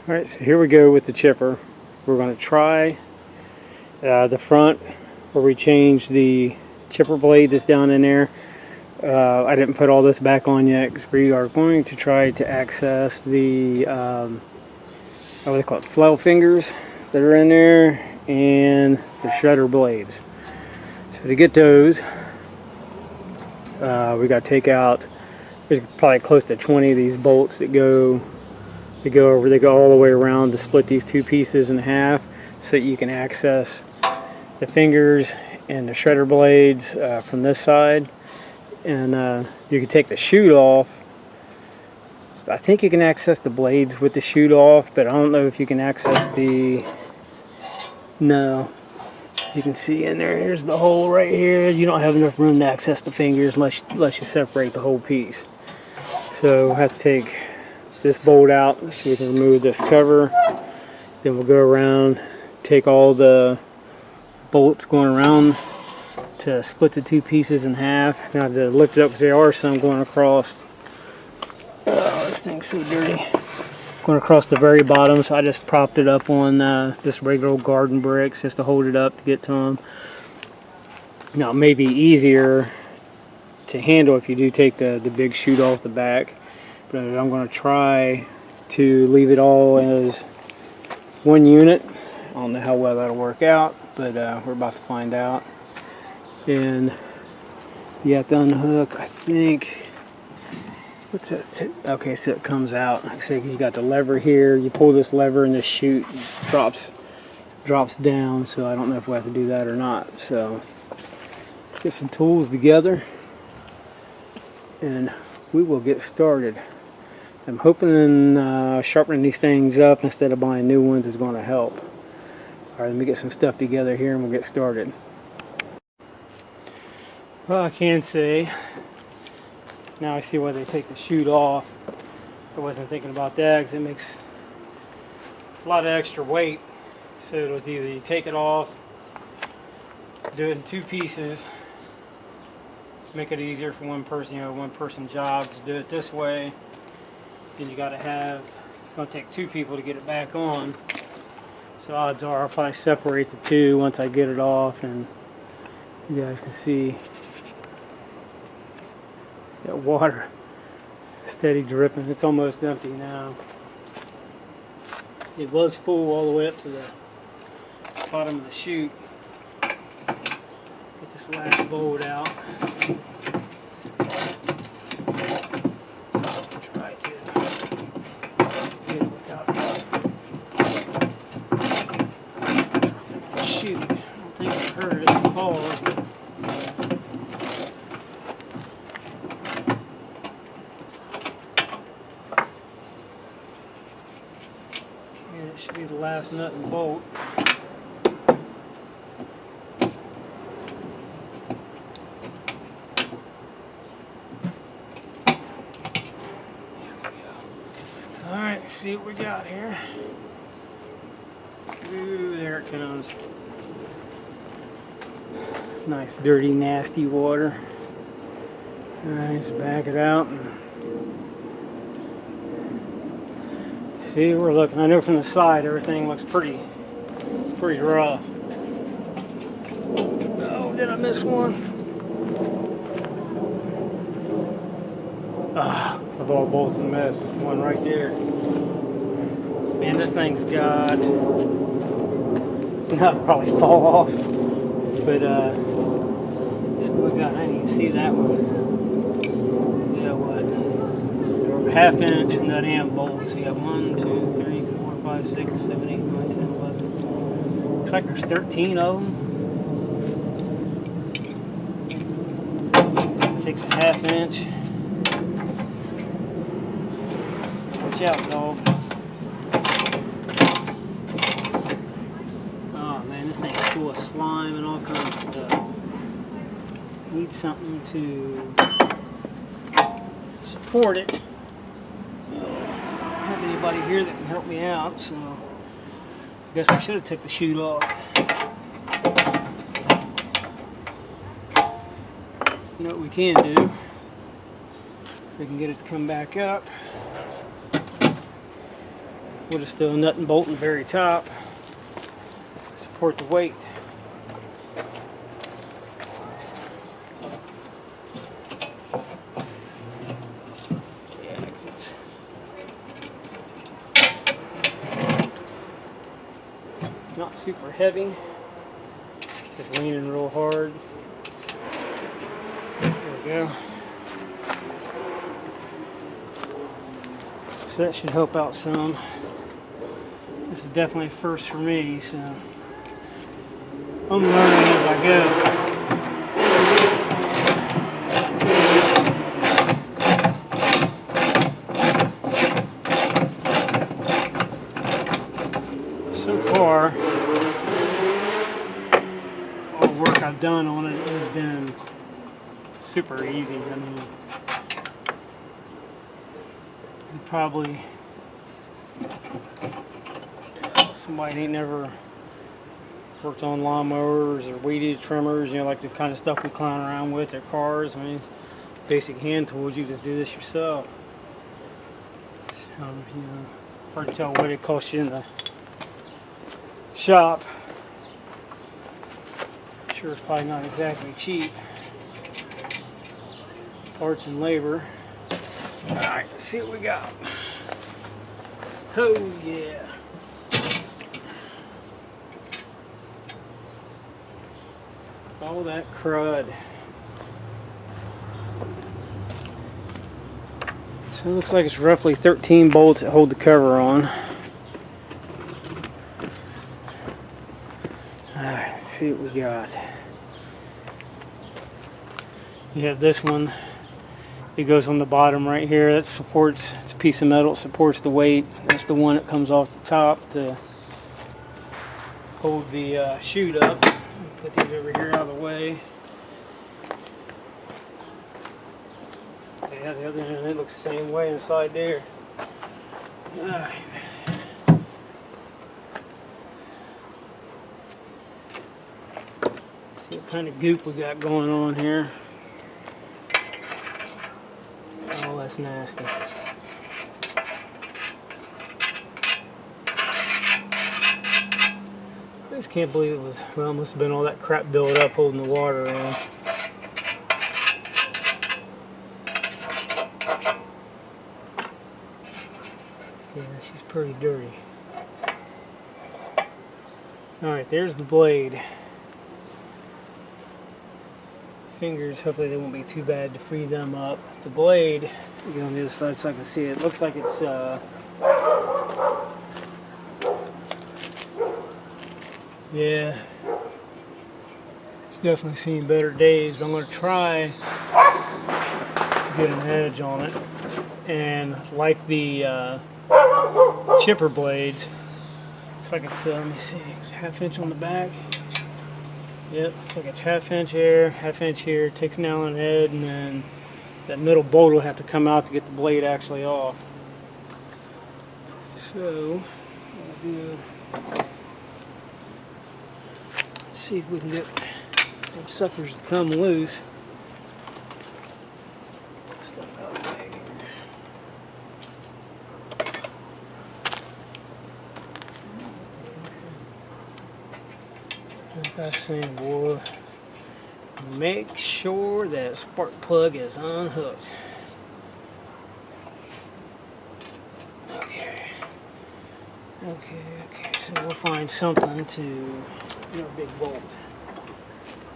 Alright, so here we go with the chipper. We're going to try the front where we changed the chipper blade that's down in there. I didn't put all this back on yet because we are going to try to access the what do they call it, flail fingers that are in there and the shredder blades. So to get those, we got to take out, there's probably close to 20 of these bolts that go all the way around to split these two pieces in half so that you can access the fingers and the shredder blades from this side. And you can take the chute off. I think you can access the blades with the chute off, but I don't know if you can access the... No. You can see in there, here's the hole right here. You don't have enough room to access the fingers unless you separate the whole piece. So we'll have to take this bolt out so we can remove this cover. Then we'll go around, take all the bolts going around to split the two pieces in half. Now to lift it up because there are some going across. Oh, this thing's so dirty. Going across the very bottom, so I just propped it up on just regular old garden bricks just to hold it up to get to them. Now it may be easier to handle if you do take the big chute off the back, but I'm going to try to leave it all as one unit. I don't know how well that'll work out, but we're about to find out. And you have to unhook, I think, what's that? Okay, so it comes out. Like I said, you got the lever here. You pull this lever and the chute drops down. So I don't know if we have to do that or not. So get some tools together, and we will get started. I'm hoping sharpening these things up instead of buying new ones is going to help. All right, let me get some stuff together here, and we'll get started. Well, I can say, now I see why they take the chute off. I wasn't thinking about that because it makes a lot of extra weight. So it's either you take it off, do it in two pieces, make it easier for one person, one person job to do it this way. Then you got to have, it's going to take two people to get it back on. So odds are I'll probably separate the two once I get it off, and you guys can see that water steady dripping. It's almost empty now. It was full all the way up to the bottom of the chute. Get this last bolt out. Try to get it without dropping that chute. I don't think it hurt if it falls, but it should be the last nut and bolt. Alright, see what we got here. Ooh, there it comes. Nice, dirty, nasty water. Alright, let's back it out. See, we're looking, I know from the side everything looks pretty rough. Oh, did I miss one? Ah, of all bolts and mess, there's one right there. Man, this thing's got, not probably fall off, but so we got, I didn't even see that one. Yeah, what? Half inch nut and bolt. So you got 1, 2, 3, 4, 5, 6, 7, 8, 9, 10, 11. Looks like there's 13 of them. Takes a half inch. Watch out, dog. Oh man, this thing's full of slime and all kinds of stuff. Need something to support it. I don't have anybody here that can help me out, so I guess I should have took the chute off. You know what we can do? We can get it to come back up. We'll just throw a nut and bolt in the very top. Support the weight. Yeah, 'cause it's not super heavy. Just leaning real hard. There we go. So that should help out some. This is definitely a first for me, so I'm learning as I go. So far, all the work I've done on it has been super easy. I mean, probably somebody ain't never worked on lawnmowers or weed eater trimmers, you know, like the kind of stuff we clown around with, their cars. I mean, basic hand tools, you just do this yourself. So, you know, hard to tell what it costs you in the shop. I'm sure it's probably not exactly cheap. Parts and labor. Alright, let's see what we got. Oh yeah. All that crud. So it looks like it's roughly 13 bolts that hold the cover on. Alright, let's see what we got. You have this one. It goes on the bottom right here. That supports, it's a piece of metal, it supports the weight. That's the one that comes off the top to hold the chute up. Put these over here out of the way. Yeah, the other end, it looks the same way inside there. Alright. See what kind of goop we got going on here. Oh, that's nasty. I just can't believe it was, well, it must have been all that crap built up holding the water on. Yeah, she's pretty dirty. Alright, there's the blade. Fingers, hopefully they won't be too bad to free them up. The blade, get on the other side so I can see it. It looks like it's yeah, it's definitely seen better days, but I'm going to try to get an edge on it. And like the chipper blades, looks like it's, let me see, it's a 1/2 inch on the back. Yep, looks like it's 1/2 inch here, 1/2 inch here, takes an Allen head, and then that middle bolt will have to come out to get the blade actually off. So, we'll do, let's see if we can get those suckers to come loose. Stuff out of the way here. Like I was saying, boy, make sure that spark plug is unhooked. Okay, so we'll find something to, you know, big bolt.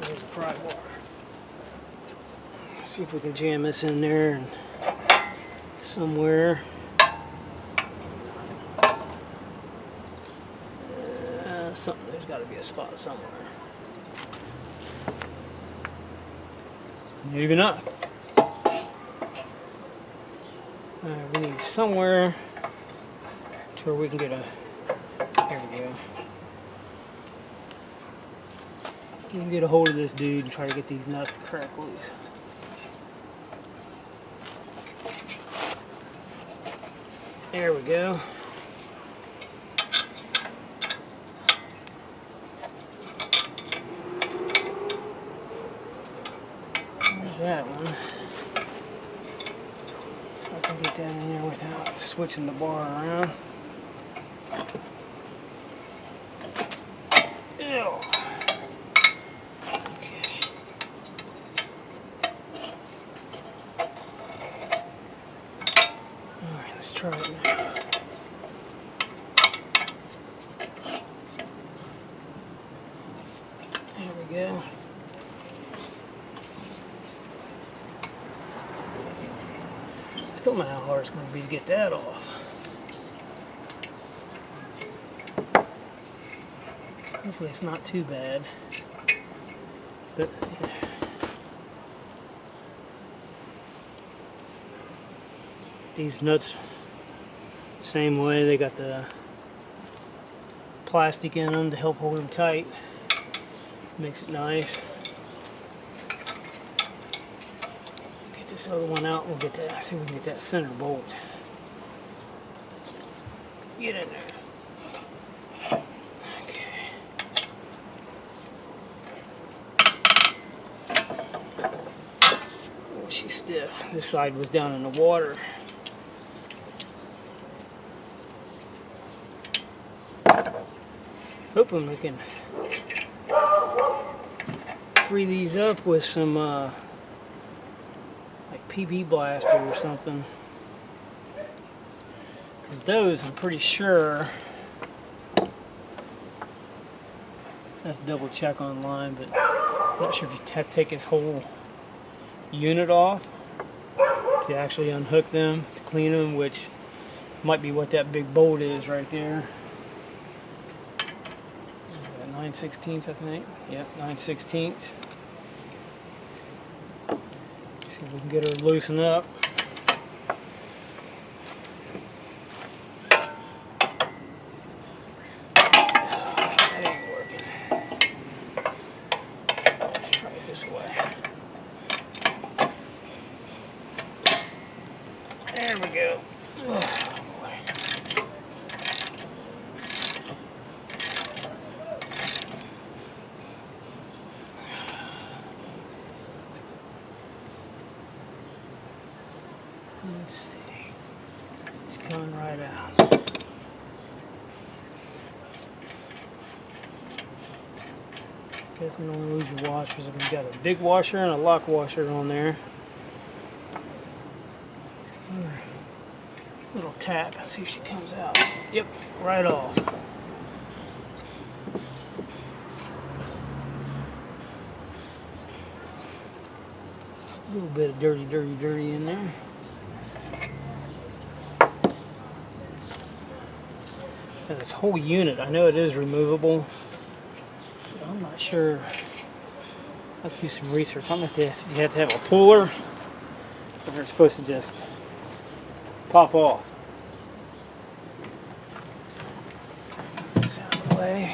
There's a pry bar. See if we can jam this in there and somewhere. Something, there's got to be a spot somewhere. Maybe not. We need somewhere to where we can get a, there we go. We can get a hold of this dude and try to get these nuts to crack loose. There we go. There's that one. I can get that in there without switching the bar around. Ew. Okay. Alright, let's try it now. There we go. I don't know how hard it's going to be to get that off. Hopefully it's not too bad. But yeah. These nuts, same way, they got the plastic in them to help hold them tight. Makes it nice. Get this other one out, we'll get that, see if we can get that center bolt. Get in there. Oh, she's stiff. This side was down in the water. Hoping we can free these up with some like PB blaster or something. Because those, I'm pretty sure, I have to double check online, but I'm not sure if you have to take this whole unit off to actually unhook them, to clean them, which might be what that big bolt is right there. 9/16, I think. Yep, 9/16. See if we can get her loosened up. That ain't working. Let's try it this way. There we go. Let's see. It's coming right out. Definitely don't lose your washers. We've got a big washer and a lock washer on there. Little tap and see if she comes out. Yep, right off. A little bit of dirty in there. And this whole unit, I know it is removable, but I'm not sure. I have to do some research. I don't know if you have to have a puller, or they're supposed to just pop off. Get this out of the way.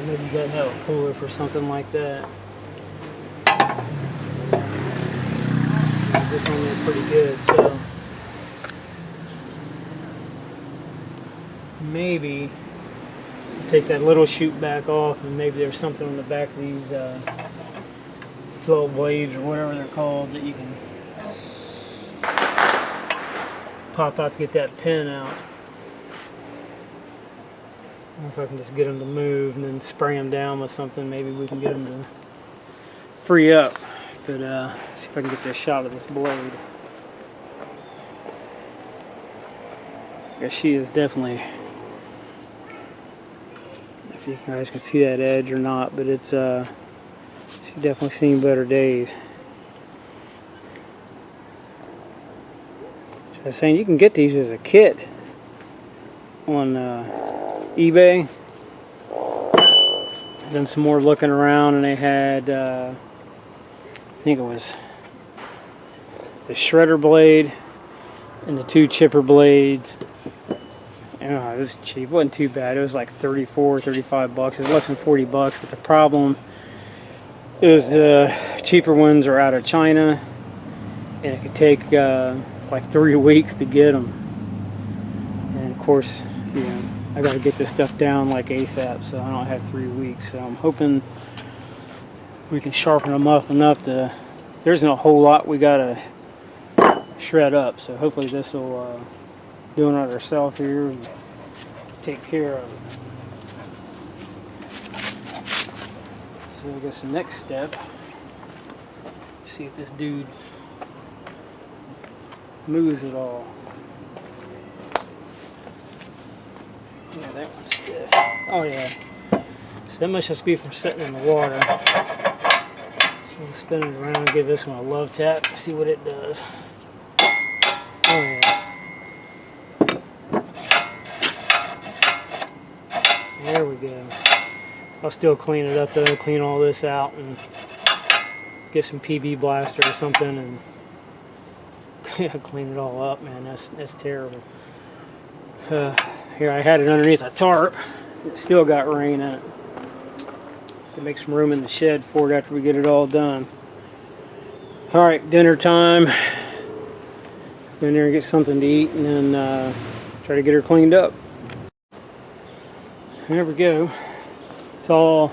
Maybe you gotta have a puller for something like that. This one is pretty good, so maybe take that little chute back off, and maybe there's something on the back of these flail blades or whatever they're called that you can pop out to get that pin out. I don't know if I can just get them to move and then spray them down with something. Maybe we can get them to free up. But see if I can get this shot of this blade. I guess she is definitely, if you guys can see that edge or not, but it's she's definitely seen better days. So I was saying you can get these as a kit on eBay. Done some more looking around, and they had I think it was the shredder blade and the 2 chipper blades. It was cheap. It wasn't too bad. It was like 34, 35 bucks. It was less than 40 bucks, but the problem is the cheaper ones are out of China, and it could take like 3 weeks to get them. And of course, you know, I got to get this stuff down like ASAP, so I don't have 3 weeks. So I'm hoping we can sharpen them up enough to, there isn't a whole lot we gotta shred up. So hopefully this will do it ourselves here and take care of it. So I guess the next step, see if this dude moves at all. Yeah, that one's stiff. Oh yeah. So that must just be from sitting in the water. So we'll spin it around and give this one a love tap, see what it does. Oh yeah. There we go. I'll still clean it up though, clean all this out and get some PB blaster or something and clean it all up, man. That's terrible. Here I had it underneath a tarp. It still got rain in it. To make some room in the shed for it after we get it all done. Alright, dinner time. Go in there and get something to eat and then try to get her cleaned up. There we go. It's all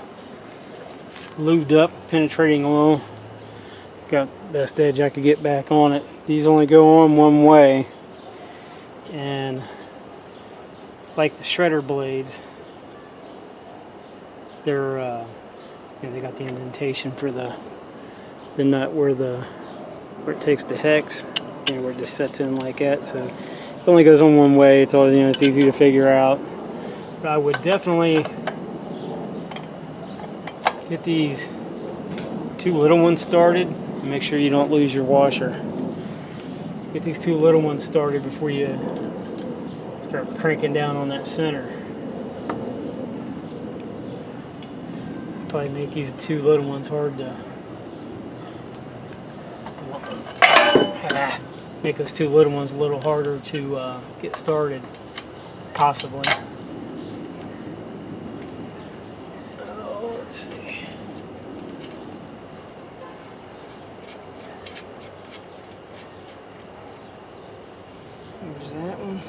lubed up, penetrating oil. Got the best edge I could get back on it. These only go on one way. And like the shredder blades, they're they got the indentation for the nut where it takes the hex, where it just sets in like that. So it only goes on one way. It's all, it's easy to figure out. But I would definitely get these two little ones started. And make sure you don't lose your washer. Get these two little ones started before you start cranking down on that center. Probably make these two little ones hard to make those two little ones a little harder to get started, possibly. Oh, let's see. There's that one.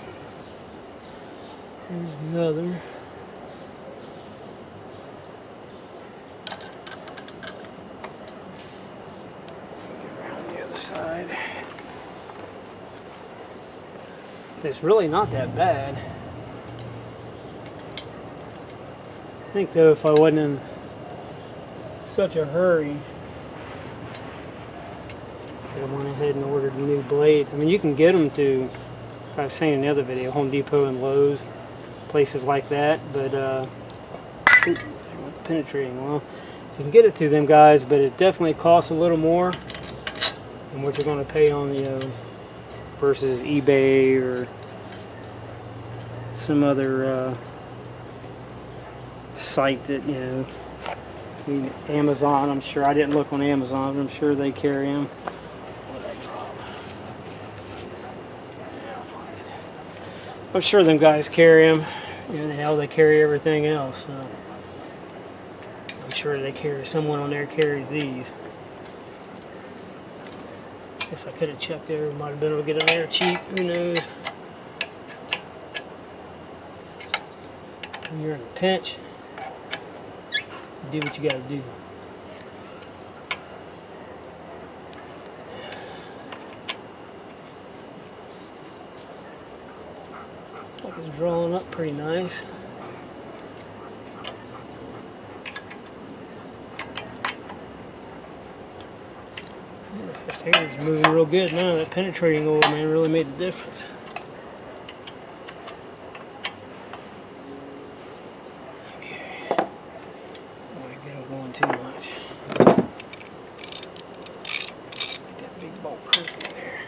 Here's the other. Side. It's really not that bad. I think though if I wasn't in such a hurry, I went ahead and ordered new blades. I mean, you can get them to, I was saying in the other video, Home Depot and Lowe's, places like that, but penetrating well. You can get it to them guys, but it definitely costs a little more and what you're going to pay on the versus eBay or some other site that Amazon. I'm sure I didn't look on Amazon, but I'm sure they carry them. I'm sure them guys carry them. Hell, they carry everything else. So I'm sure they carry. Someone on there carries these. Guess I could have checked there. Might have been able to get them there cheap. Who knows? When you're in a pinch, you do what you got to do. Looks like it's drawing up pretty nice. The finger's moving real good now. That penetrating oil, man, really made a difference. Okay. Don't want to get them going too much. Get that big bolt cooking in there.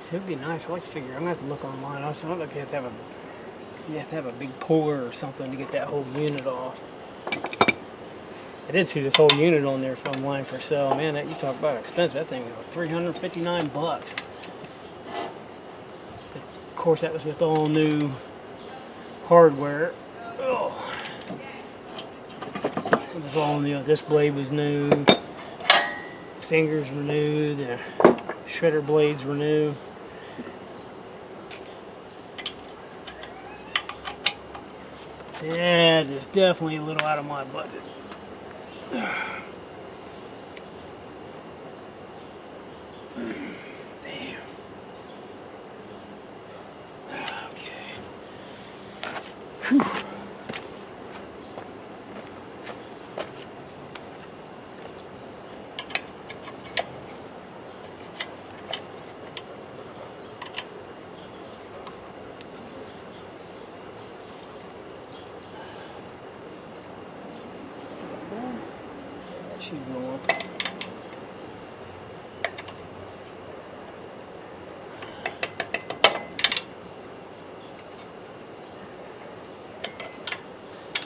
It would be nice. I like to figure. I'm gonna have to look online. I don't think you have to have a big puller or something to get that whole unit off. I did see this whole unit on there online for sale. Man, that you talk about expensive. That thing was like $359. Of course, that was with all new hardware. Oh. It was all new. This blade was new. The fingers were new. The shredder blades were new. Yeah, it's definitely a little out of my budget. Damn. Okay. Whew. She's going.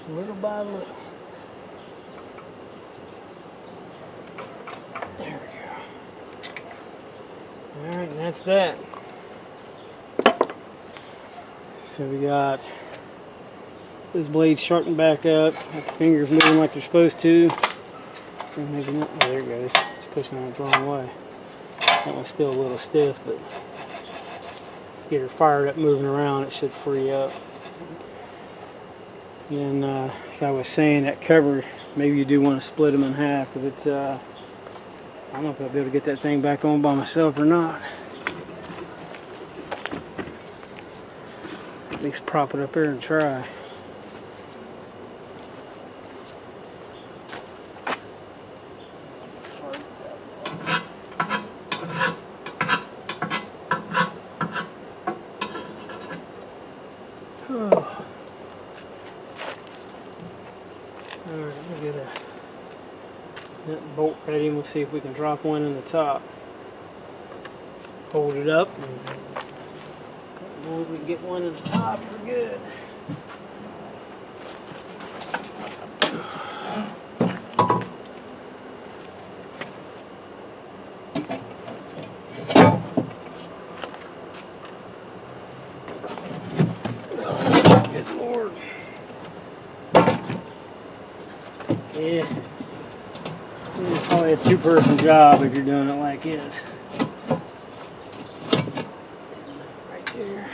Little by little. There we go. Alright, and that's that. So we got those blades sharpened back up, got the fingers moving like they're supposed to. Maybe not. Oh, there it goes. It's pushing it the wrong way. That one's still a little stiff, but get her fired up moving around, it should free up. And then, like I was saying, that cover, maybe you do want to split them in half, because it's, I don't know if I'll be able to get that thing back on by myself or not. At least prop it up there and try. Oh. Alright, we'll get a nut and bolt ready and we'll see if we can drop one in the top. Hold it up, and as long as we can get one in the top, we're good. Good Lord. Yeah. It's probably a two-person job if you're doing it like this. Right there.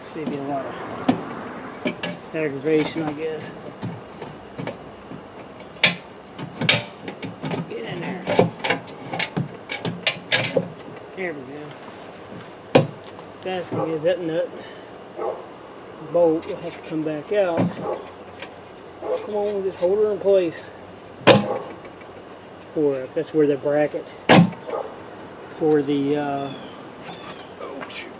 Save you a lot of aggravation, I guess. Get in there. There we go. That thing is, that nut bolt will have to come back out. Come on, just hold her in place. That's where the bracket for the oh shoot.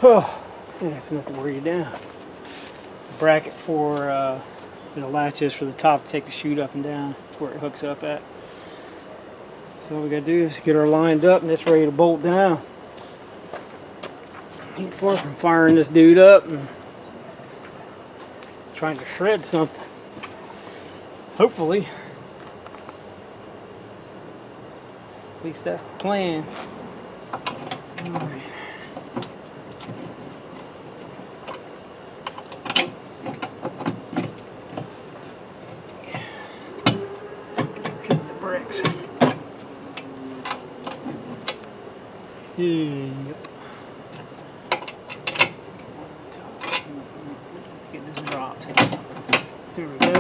Oh, that's enough to wear you down. The bracket for the latches for the top to take the chute up and down. That's where it hooks up at. So all we gotta do is get her lined up and it's ready to bolt down. Ain't far from firing this dude up and trying to shred something. Hopefully. At least that's the plan. Alright. Hit the bricks. Yep. Get this dropped. There we go.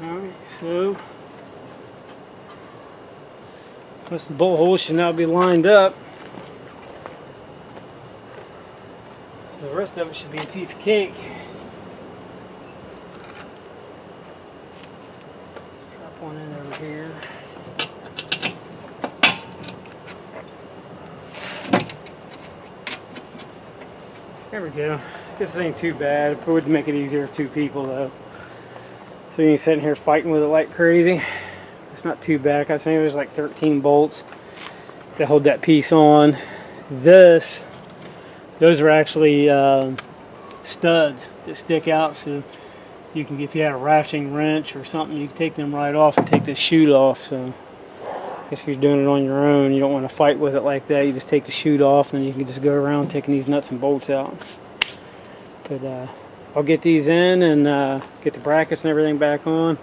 Alright, so most of the bolt holes should now be lined up. The rest of it should be a piece of cake. Drop one in over here. There we go. This ain't too bad. It would make it easier for two people though. So you're sitting here fighting with it like crazy. It's not too bad. I think there's like 13 bolts that hold that piece on. Those are actually studs that stick out, so you can, if you had a ratcheting wrench or something, you can take them right off and take this chute off. So I guess if you're doing it on your own, you don't want to fight with it like that. You just take the chute off, and then you can just go around taking these nuts and bolts out. But I'll get these in and get the brackets and everything back on,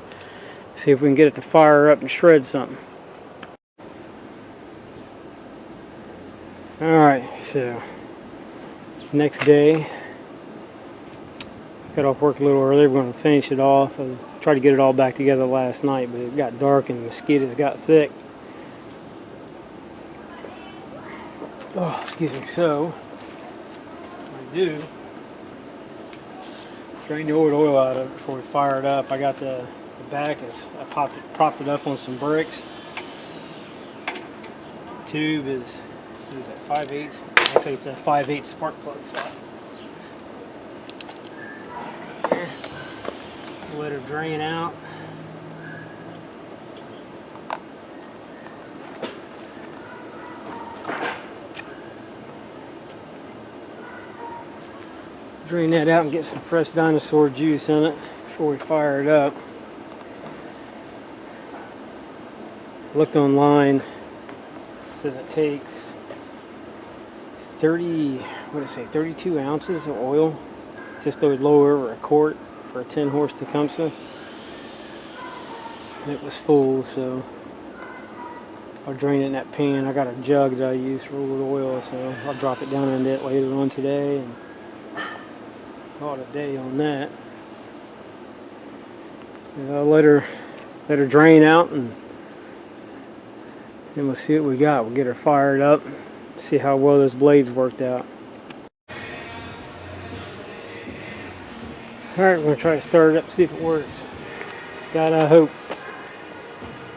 See if we can get it to fire up and shred something. Alright, so next day. Got off work a little early. We're going to finish it off. I tried to get it all back together last night, but it got dark and the mosquitoes got thick. Oh, excuse me. So, what I do, drain the oil out of it before we fire it up. I got the back I propped it up on some bricks. Tube is at 5/8. Actually, it's a 5/8 spark plug slot. Let her drain out. Drain that out and get some fresh dinosaur juice in it before we fire it up. Looked online. It says it takes 32 ounces of oil, just a little over a quart for a 10 horse Tecumseh. It was full, so I'll drain it in that pan. I got a jug that I use for old oil, so I'll drop it down in it later on today and call it a day on that. And I'll let her drain out, and then we'll see what we got. We'll get her fired up, see how well those blades worked out. Alright, we're going to try to start it up, see if it works. God, I hope.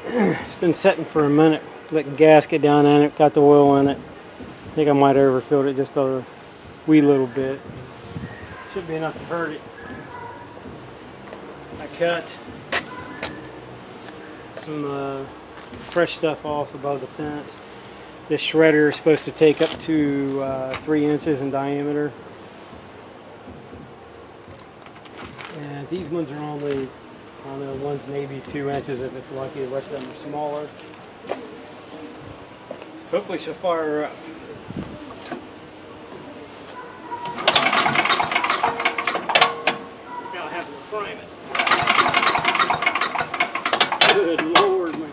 It's been setting for a minute, letting gas get down in it, got the oil in it. I think I might have overfilled it just a wee little bit. Should be enough to hurt it. I cut some fresh stuff off above the fence. This shredder is supposed to take up to 3 inches in diameter. And these ones are only, I don't know, one's maybe 2 inches if it's lucky, the rest of them are smaller. Hopefully she'll fire up. Without having to prime it. Good Lord, man.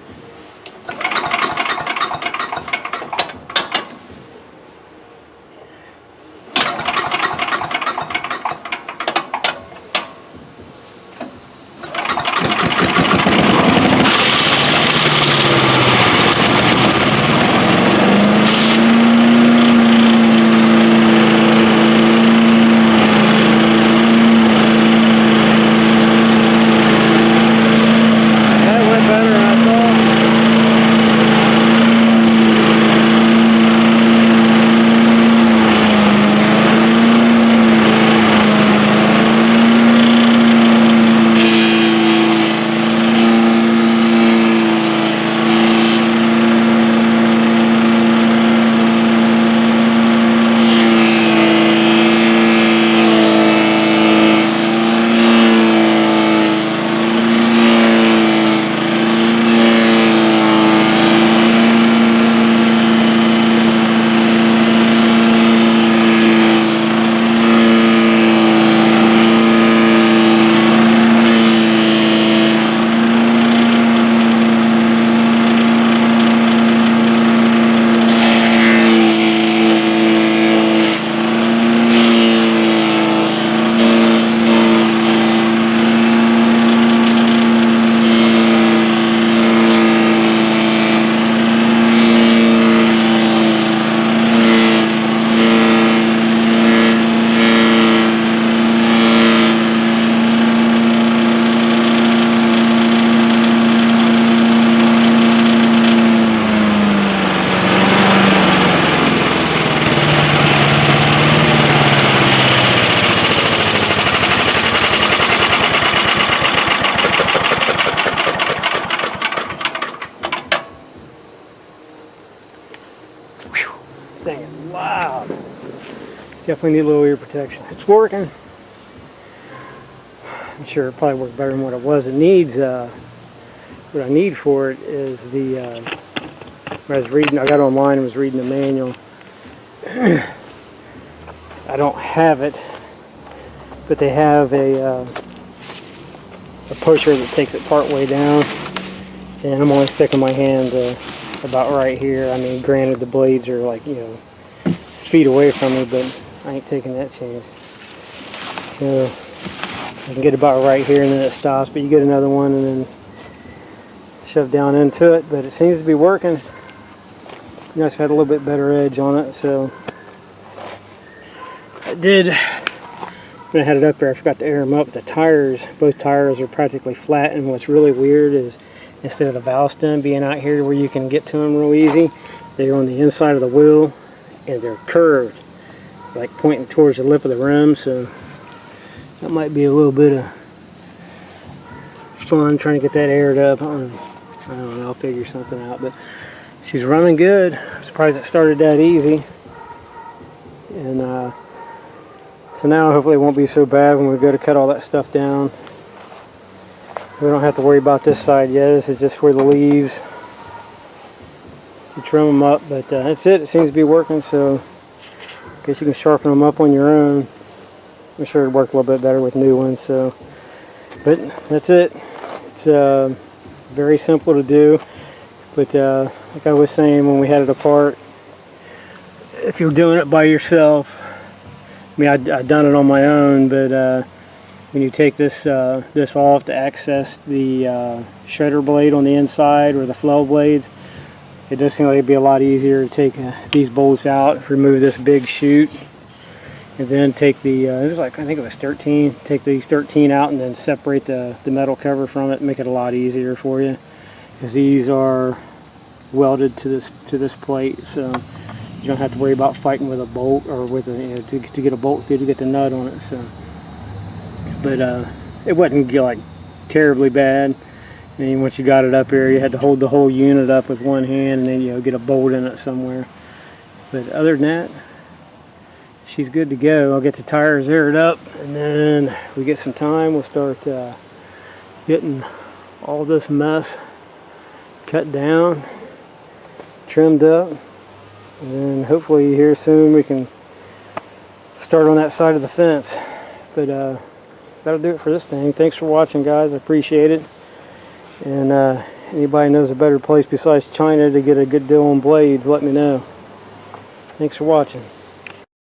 Thing is loud. Definitely need a little ear protection. It's working. I'm sure it probably worked better than what it was. It needs, what I need for it is the, I got online and was reading the manual. I don't have it, but they have a pusher that takes it part way down, and I'm only sticking my hand about right here. I mean, granted the blades are like, you know, feet away from me, but I ain't taking that chance. So I can get about right here and then it stops, but you get another one and then shove down into it, but it seems to be working. You know, it's had a little bit better edge on it, so I did, when I had it up there, I forgot to air them up. The tires, both tires are practically flat, and what's really weird is instead of the valve stem being out here where you can get to them real easy, they're on the inside of the wheel and they're curved, like pointing towards the lip of the rim, so that might be a little bit of fun trying to get that aired up. I don't know, I'll figure something out, but she's running good. I'm surprised it started that easy. And so now hopefully it won't be so bad when we go to cut all that stuff down. We don't have to worry about this side yet. This is just for the leaves. You trim them up, but that's it. It seems to be working, so I guess you can sharpen them up on your own. I'm sure it'd work a little bit better with new ones. So, but that's it. It's very simple to do, but like I was saying when we had it apart, if you're doing it by yourself, I mean, I've done it on my own, but when you take this this off to access the shredder blade on the inside or the flail blades, it does seem like it'd be a lot easier to take these bolts out, remove this big chute, and then take the, it was like, I think it was 13, take these 13 out and then separate the metal cover from it, make it a lot easier for you, because these are welded to this plate, so you don't have to worry about fighting with a bolt or with a, you know, to get a bolt through to get the nut on it. So, but it wasn't like terribly bad. I mean, once you got it up here, you had to hold the whole unit up with one hand and then, you know, get a bolt in it somewhere. But other than that, she's good to go. I'll get the tires aired up, and then we get some time, we'll start getting all this mess cut down, trimmed up, and then hopefully here soon we can start on that side of the fence. But that'll do it for this thing. Thanks for watching, guys. I appreciate it. And anybody knows a better place besides China to get a good deal on blades, let me know. Thanks for watching.